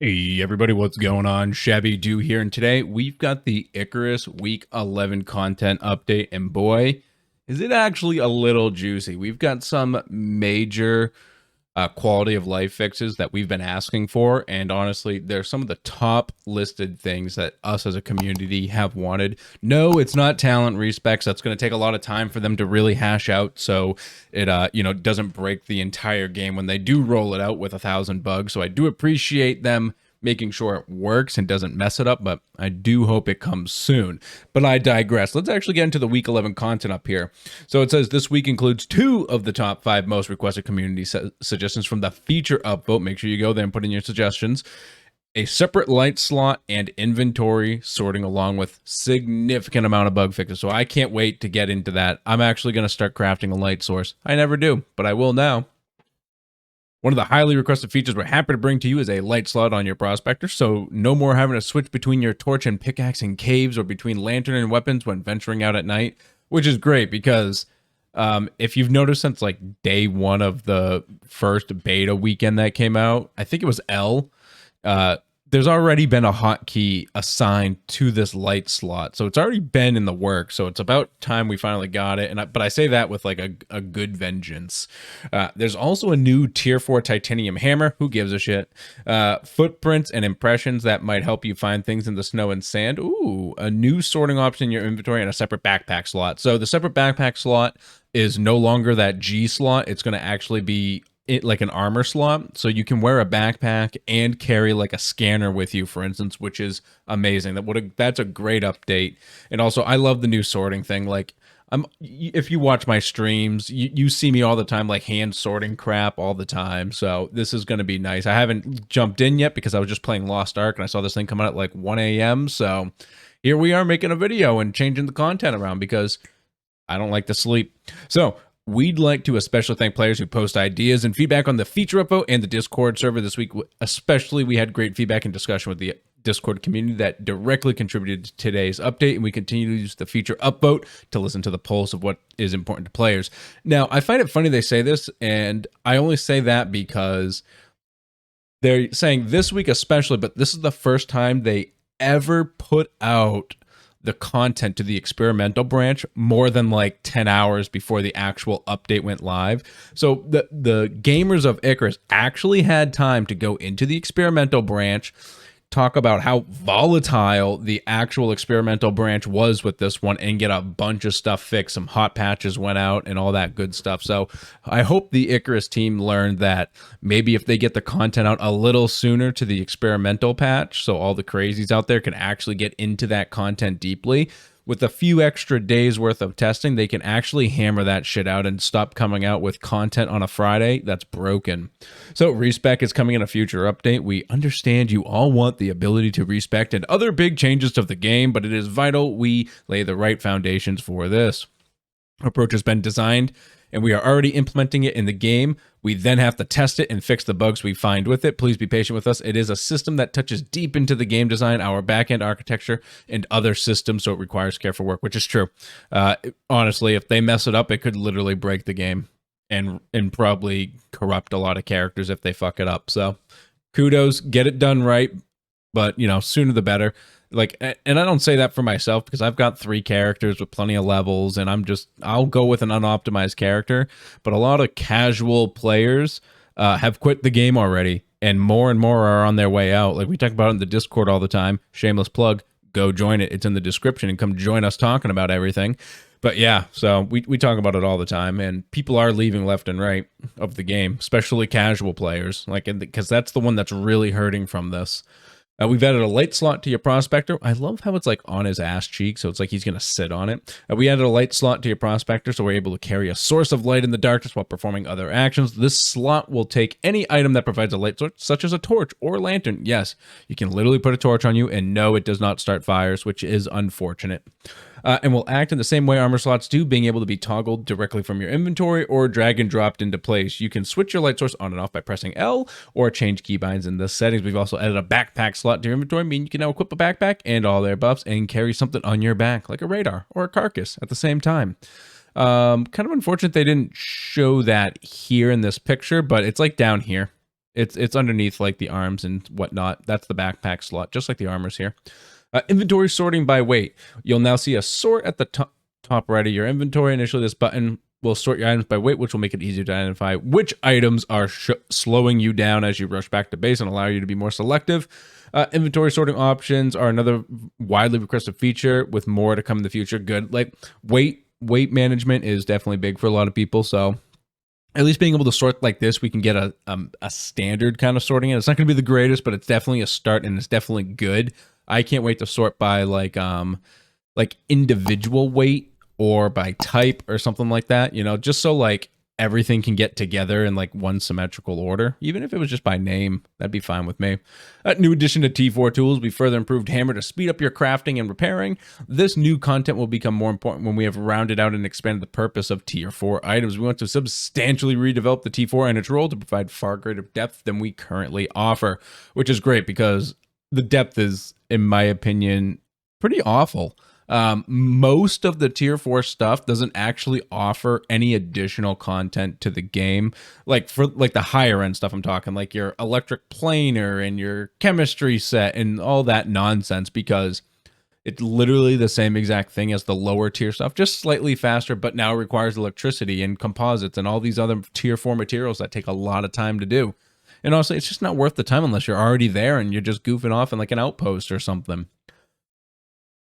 Hey everybody, what's going on? ShabbyDoo here, and today we've got the Icarus Week 11 content update, and boy, is it actually a little juicy. We've got some major quality of life fixes that we've been asking for, and honestly, they're some of the top listed things that us as a community have wanted. No, it's not talent respecs. That's going to take a lot of time for them to really hash out, so it doesn't break the entire game when they do roll it out with 1,000 bugs. So I do appreciate them making sure it works and doesn't mess it up, but I do hope it comes soon. But I digress. Let's actually get into the week 11 content up here. So it says this week includes 2 of the top 5 most requested community suggestions from the feature upvote. Make sure you go there and put in your suggestions. A separate light slot and inventory sorting, along with significant amount of bug fixes. So I can't wait to get into that. I'm actually going to start crafting a light source. I never do, but I will now. One of the highly requested features we're happy to bring to you is a light slot on your prospector, so no more having to switch between your torch and pickaxe in caves or between lantern and weapons when venturing out at night, which is great because if you've noticed since like day 1 of the first beta weekend that came out, I think it was L, there's already been a hotkey assigned to this light slot, so it's already been in the work. So it's about time we finally got it. But I say that with like a good vengeance. There's also a new tier 4 titanium hammer. Who gives a shit? Footprints and impressions that might help you find things in the snow and sand. Ooh, a new sorting option in your inventory and a separate backpack slot. So the separate backpack slot is no longer that G slot. It's going to actually be like an armor slot, so you can wear a backpack and carry like a scanner with you, for instance, which is amazing. That's a great update. And also, I love the new sorting thing. Like, if you watch my streams, you see me all the time, like hand sorting crap all the time. So this is going to be nice. I haven't jumped in yet because I was just playing Lost Ark and I saw this thing come out at like 1 a.m. So here we are making a video and changing the content around because I don't like to sleep. So we'd like to especially thank players who post ideas and feedback on the feature upvote and the Discord server this week. Especially, we had great feedback and discussion with the Discord community that directly contributed to today's update, and we continue to use the feature upvote to listen to the pulse of what is important to players. Now, I find it funny they say this, and I only say that because they're saying this week especially, but this is the first time they ever put out the content to the experimental branch more than like 10 hours before the actual update went live. So the gamers of Icarus actually had time to go into the experimental branch, talk about how volatile the actual experimental branch was with this one, and get a bunch of stuff fixed. Some hot patches went out and all that good stuff. So I hope the Icarus team learned that maybe if they get the content out a little sooner to the experimental patch, so all the crazies out there can actually get into that content deeply, with a few extra days worth of testing, they can actually hammer that shit out and stop coming out with content on a Friday that's broken. So respec is coming in a future update. We understand you all want the ability to respec and other big changes to the game, but it is vital we lay the right foundations for this. Approach has been designed and we are already implementing it in the game. We then have to test it and fix the bugs we find with it. Please be patient with us. It is a system that touches deep into the game design, our backend architecture, and other systems, so it requires careful work, which is true. Honestly, if they mess it up, it could literally break the game and probably corrupt a lot of characters if they fuck it up. So kudos, get it done right, but sooner the better. Like, and I don't say that for myself because I've got 3 characters with plenty of levels, and I'll go with an unoptimized character. But a lot of casual players have quit the game already, and more are on their way out. Like we talk about in the Discord all the time. Shameless plug, go join it. It's in the description, and come join us talking about everything. But yeah, so we talk about it all the time, and people are leaving left and right of the game, especially casual players, like because that's the one that's really hurting from this. We've added a light slot to your prospector. I love how it's like on his ass cheek, so it's like he's going to sit on it. We added a light slot to your prospector, so we're able to carry a source of light in the darkness while performing other actions. This slot will take any item that provides a light source, such as a torch or lantern. Yes, you can literally put a torch on you, and no, it does not start fires, which is unfortunate. And will act in the same way armor slots do, being able to be toggled directly from your inventory or drag and dropped into place. You can switch your light source on and off by pressing L or change keybinds in the settings. We've also added a backpack slot to your inventory, meaning you can now equip a backpack and all their buffs and carry something on your back, like a radar or a carcass at the same time. Kind of unfortunate they didn't show that here in this picture, but it's like down here. It's underneath like the arms and whatnot. That's the backpack slot, just like the armors here. Inventory sorting by weight. You'll now see a sort at the top right of your inventory. Initially, this button will sort your items by weight, which will make it easier to identify which items are slowing you down as you rush back to base and allow you to be more selective. Inventory sorting options are another widely requested feature, with more to come in the future. Good. Like weight management is definitely big for a lot of people, so at least being able to sort like this, we can get a standard kind of sorting. It's not going to be the greatest, but it's definitely a start, and it's definitely good. I can't wait to sort by like individual weight or by type or something like that, you know, just so like everything can get together in like one symmetrical order. Even if it was just by name, that'd be fine with me. A new addition to T4 tools, we further improved Hammer to speed up your crafting and repairing. This new content will become more important when we have rounded out and expanded the purpose of Tier 4 items. We want to substantially redevelop the T4 and its role to provide far greater depth than we currently offer, which is great because the depth is, in my opinion, pretty awful. Most of the Tier 4 stuff doesn't actually offer any additional content to the game. Like for like the higher end stuff I'm talking, like your electric planer and your chemistry set and all that nonsense, because it's literally the same exact thing as the lower tier stuff, just slightly faster, but now requires electricity and composites and all these other Tier 4 materials that take a lot of time to do. And honestly, it's just not worth the time unless you're already there and you're just goofing off in like an outpost or something.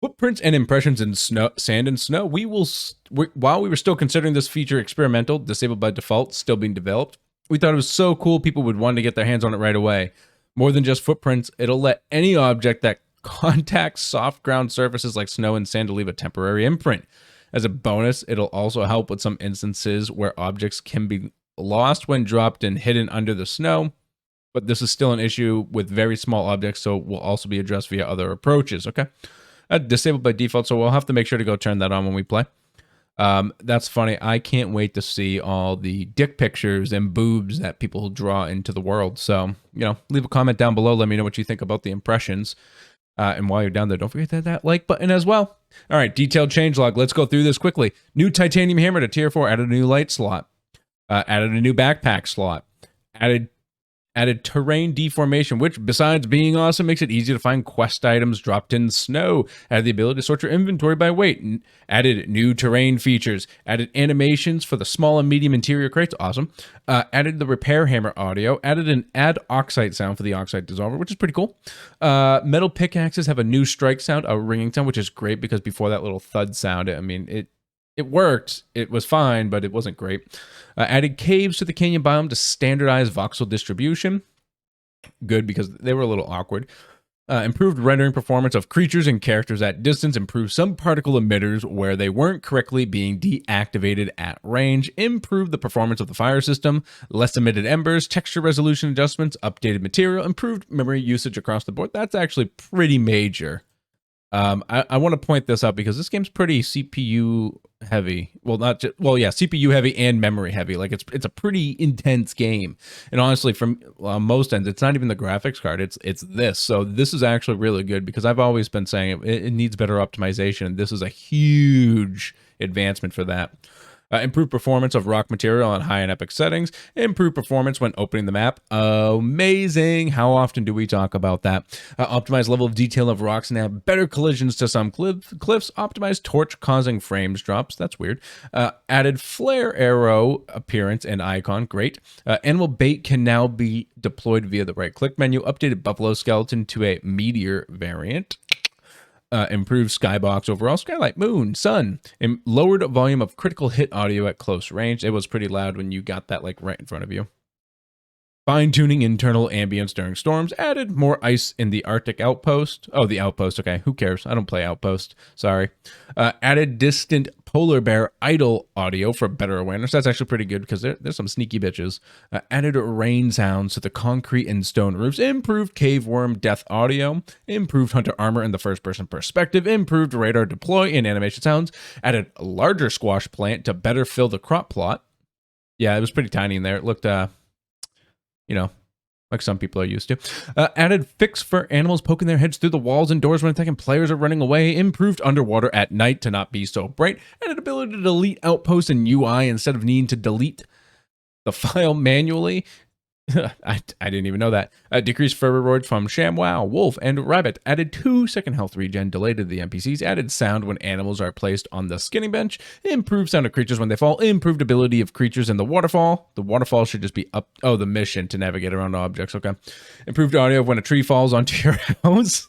Footprints and impressions in sand and snow. While we were still considering this feature experimental, disabled by default, still being developed, we thought it was so cool people would want to get their hands on it right away. More than just footprints, it'll let any object that contacts soft ground surfaces like snow and sand to leave a temporary imprint. As a bonus, it'll also help with some instances where objects can be lost when dropped and hidden under the snow, but this is still an issue with very small objects, so will also be addressed via other approaches, okay? Disabled by default, so we'll have to make sure to go turn that on when we play. That's funny. I can't wait to see all the dick pictures and boobs that people draw into the world. So, you know, leave a comment down below. Let me know what you think about the impressions. And while you're down there, don't forget to hit that like button as well. All right, detailed changelog. Let's go through this quickly. New titanium hammer to Tier 4. Added a new light slot. Added a new backpack slot. Added terrain deformation, which, besides being awesome, makes it easy to find quest items dropped in snow. Added the ability to sort your inventory by weight. Added new terrain features. Added animations for the small and medium interior crates. Awesome. Added the repair hammer audio. Added an add oxide sound for the oxide dissolver, which is pretty cool. Metal pickaxes have a new strike sound, a ringing sound, which is great because before that little thud sound, I mean, it worked. It was fine, but it wasn't great. Added caves to the canyon biome to standardize voxel distribution. Good, because they were a little awkward. Improved rendering performance of creatures and characters at distance. Improved some particle emitters where they weren't correctly being deactivated at range. Improved the performance of the fire system. Less emitted embers. Texture resolution adjustments. Updated material. Improved memory usage across the board. That's actually pretty major. I want to point this out because this game's pretty CPU heavy. Well, not just, well, yeah, CPU heavy and memory heavy. Like it's a pretty intense game. And honestly, from most ends, it's not even the graphics card. It's this. So this is actually really good because I've always been saying it needs better optimization. And this is a huge advancement for that. Improved performance of rock material on high and epic settings. Improved performance when opening the map. Amazing. How often do we talk about that? Optimized level of detail of rocks and have better collisions to some cliffs. Optimized torch causing frames drops. That's weird. Added flare arrow appearance and icon. Great. Animal bait can now be deployed via the right click menu. Updated buffalo skeleton to a meteor variant. Improved skybox overall, skylight, moon, sun, and lowered volume of critical hit audio at close range. It was pretty loud when you got that like right in front of you. Fine-tuning internal ambience during storms. Added more ice in the Arctic outpost. Oh, the outpost. Okay, who cares? I don't play outpost. Sorry. Added distant polar bear idle audio for better awareness. That's actually pretty good because there's some sneaky bitches. Added rain sounds to the concrete and stone roofs. Improved cave worm death audio. Improved hunter armor in the first-person perspective. Improved radar deploy and animation sounds. Added a larger squash plant to better fill the crop plot. Yeah, it was pretty tiny in there. It looked, you know, like some people are used to. Added fix for animals poking their heads through the walls and doors when attacking players are running away. Improved underwater at night to not be so bright. Added ability to delete outposts in UI instead of needing to delete the file manually. I didn't even know that. Decreased fur rewards from ShamWow, Wolf, and Rabbit. Added 2-second health regen, delayed to the NPCs. Added sound when animals are placed on the skinning bench. Improved sound of creatures when they fall. Improved ability of creatures in the waterfall. The waterfall should just be up. Oh, the mission to navigate around objects. Okay. Improved audio of when a tree falls onto your house.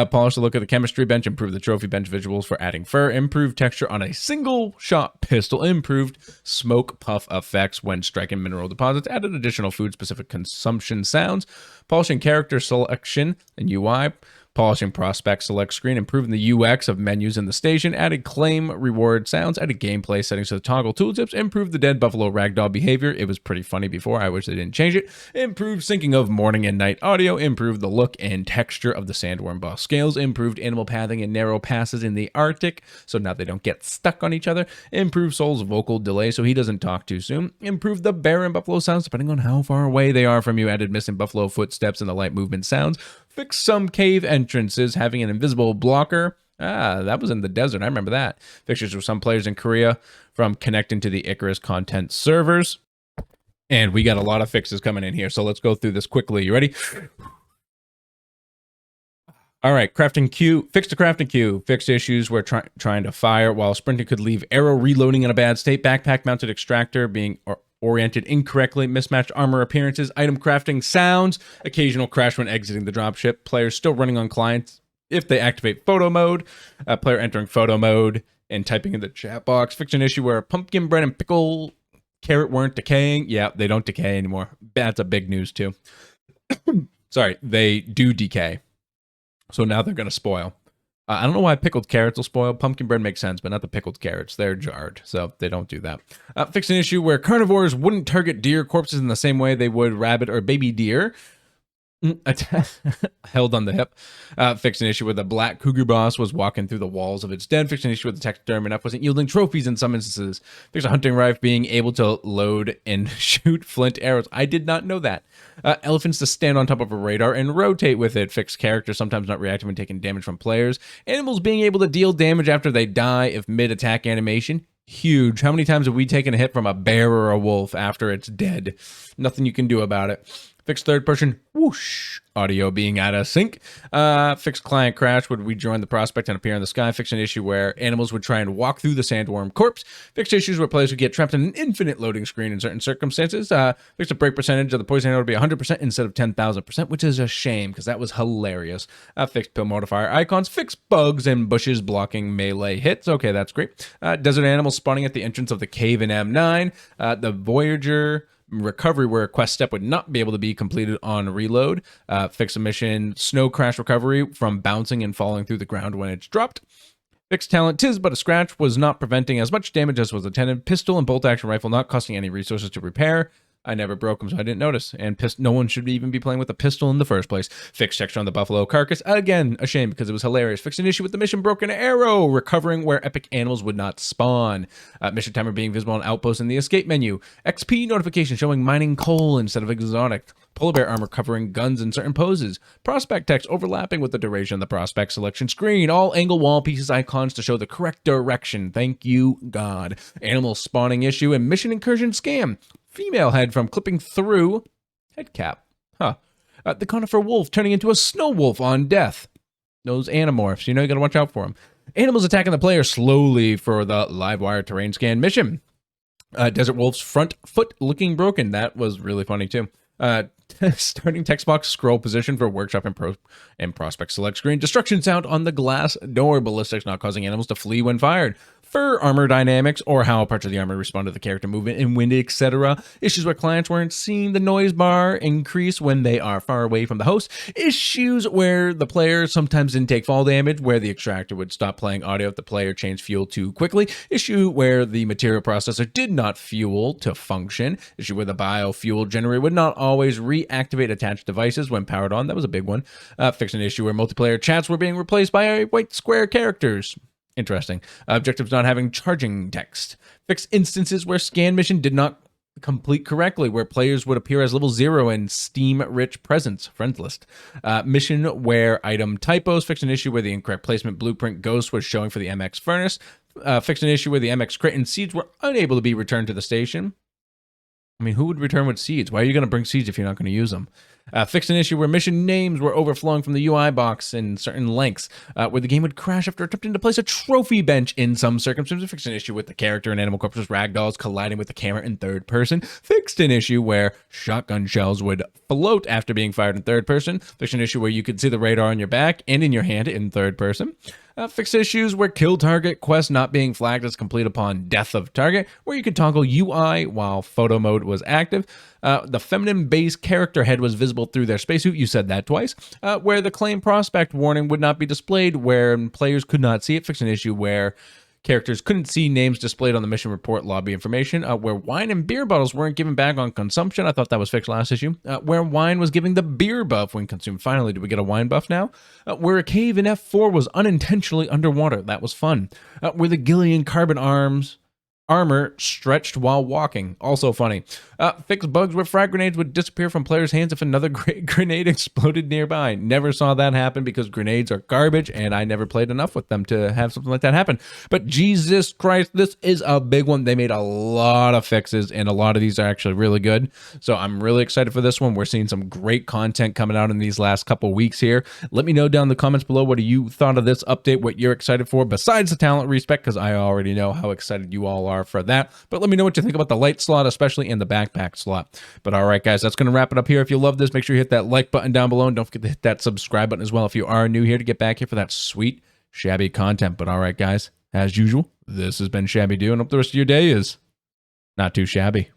Polish the look of the chemistry bench. Improved the trophy bench visuals for adding fur. Improved texture on a single shot pistol. Improved smoke puff effects when striking mineral deposits. Added additional food specific consumption sounds, polishing character selection and UI, polishing prospect select screen, improving the UX of menus in the station, added claim reward sounds, added gameplay settings to the toggle tooltips, improved the dead buffalo ragdoll behavior. It was pretty funny before. I wish they didn't change it. Improved syncing of morning and night audio, improved the look and texture of the sandworm boss scales, improved animal pathing and narrow passes in the Arctic, so now they don't get stuck on each other, improved Soul's vocal delay so he doesn't talk too soon, improved the bear and buffalo sounds depending on how far away they are from you, added missing buffalo footsteps and the light movement sounds, fixed some cave entrances having an invisible blocker. That was in the desert. I remember that. Fixtures with some players in Korea from connecting to the Icarus content servers. And we got a lot of fixes coming in here, so let's go through this quickly. You ready? All right, crafting queue. Fixed the crafting queue. Fixed issues where trying to fire while sprinting could leave arrow reloading in a bad state. Backpack mounted extractor being oriented incorrectly, mismatched armor appearances, item crafting sounds, occasional crash when exiting the dropship, players still running on clients if they activate photo mode, player entering photo mode and typing in the chat box, fix an issue where pumpkin bread and pickle carrot weren't decaying. Yeah, they don't decay anymore. That's a big news too. Sorry, they do decay. So now they're going to spoil. I don't know why pickled carrots will spoil. Pumpkin bread makes sense, but not the pickled carrots. They're jarred, so they don't do that. Fix an issue where carnivores wouldn't target deer corpses in the same way they would rabbit or baby deer. Held on the hip. Fix an issue where the black cougar boss was walking through the walls of its den. Fix an issue with the taxidermy enough wasn't yielding trophies in some instances. Fix a hunting rifle being able to load and shoot flint arrows. I did not know that. Elephants to stand on top of a radar and rotate with it. Fix characters sometimes not reactive and taking damage from players. Animals being able to deal damage after they die if mid-attack animation. Huge. How many times have we taken a hit from a bear or a wolf after it's dead? Nothing you can do about it. Fixed third person whoosh audio being out of sync. Fixed client crash would rejoin the prospect and appear in the sky. Fixed an issue where animals would try and walk through the sandworm corpse. Fixed issues where players would get trapped in an infinite loading screen in certain circumstances. Fixed a break percentage of the poison arrow to be 100% instead of 10,000%, which is a shame because that was hilarious. Fixed pill modifier icons. Fixed bugs and bushes blocking melee hits. Okay, that's great. Desert animals spawning at the entrance of the cave in M9. The Voyager recovery where a quest step would not be able to be completed on reload. Fix a mission snow crash recovery from bouncing and falling through the ground when it's dropped. Fixed talent tis but a scratch was not preventing as much damage as was intended. Pistol and bolt action rifle not costing any resources to repair. I never broke them, so I didn't notice. And no one should even be playing with a pistol in the first place. Fixed texture on the buffalo carcass. Again, a shame because it was hilarious. Fixed an issue with the mission broken arrow. Recovering where epic animals would not spawn. Mission timer being visible on outposts in the escape menu. XP notification showing mining coal instead of exotic. Polar bear armor covering guns in certain poses. Prospect text overlapping with the duration of the prospect selection screen. All angle wall pieces icons to show the correct direction. Thank you, God. Animal spawning issue and mission incursion scam. Female head from clipping through head cap. The conifer wolf turning into a snow wolf on death. Those animorphs, you gotta watch out for them. Animals attacking the player slowly for the live wire terrain scan mission. Desert wolf's front foot looking broken. That was really funny too. Starting text box scroll position for workshop and prospect select screen. Destruction sound on the glass door. Ballistics not causing animals to flee when fired. Fur armor dynamics or how parts of the armor respond to the character movement in wind, etc. Issues where clients weren't seeing the noise bar increase when they are far away from the host. Issues where the player sometimes didn't take fall damage, where the extractor would stop playing audio if the player changed fuel too quickly. Issue where the material processor did not fuel to function. Issue where the biofuel generator would not always reactivate attached devices when powered on. That was a big one. Fix an issue where multiplayer chats were being replaced by white square characters. Interesting. Objectives not having charging text. Fix instances where scan mission did not complete correctly, where players would appear as level 0 in Steam-rich presence, friends list. Mission where item typos. Fix an issue where the incorrect placement blueprint ghost was showing for the MX furnace. Fix an issue where the MX crate and seeds were unable to be returned to the station. I mean, who would return with seeds? Why are you going to bring seeds if you're not going to use them? Fixed an issue where mission names were overflowing from the UI box in certain lengths, where the game would crash after attempting to place a trophy bench in some circumstances. Fixed an issue with the character and animal corpses ragdolls colliding with the camera in third person. Fixed an issue where shotgun shells would float after being fired in third person. Fixed an issue where you could see the radar on your back and in your hand in third person. Fixed issues where kill target quest not being flagged as complete upon death of target, where you could toggle UI while photo mode was active. The feminine base character head was visible through their spacesuit. You said that twice. Where the claim prospect warning would not be displayed, where players could not see it. Fixed an issue where characters couldn't see names displayed on the mission report lobby information, where wine and beer bottles weren't given back on consumption. I thought that was fixed last issue. Where wine was giving the beer buff when consumed. Finally, do we get a wine buff now? Where a cave in F4 was unintentionally underwater. That was fun. Where the Gillian carbon armor stretched while walking. Also funny. Fixed bugs where frag grenades would disappear from players' hands if another grenade exploded nearby. Never saw that happen because grenades are garbage and I never played enough with them to have something like that happen. But Jesus Christ, this is a big one. They made a lot of fixes and a lot of these are actually really good. So I'm really excited for this one. We're seeing some great content coming out in these last couple weeks here. Let me know down in the comments below what you thought of this update, what you're excited for besides the talent respec, because I already know how excited you all are for that. But let me know what you think about the light slot, especially in the backpack slot. But all right, guys, that's going to wrap it up here. If you love this, make sure you hit that like button down below. And don't forget to hit that subscribe button as well if you are new here to get back here for that sweet, shabby content. But all right, guys, as usual, this has been ShabbyDoo, and hope the rest of your day is not too shabby.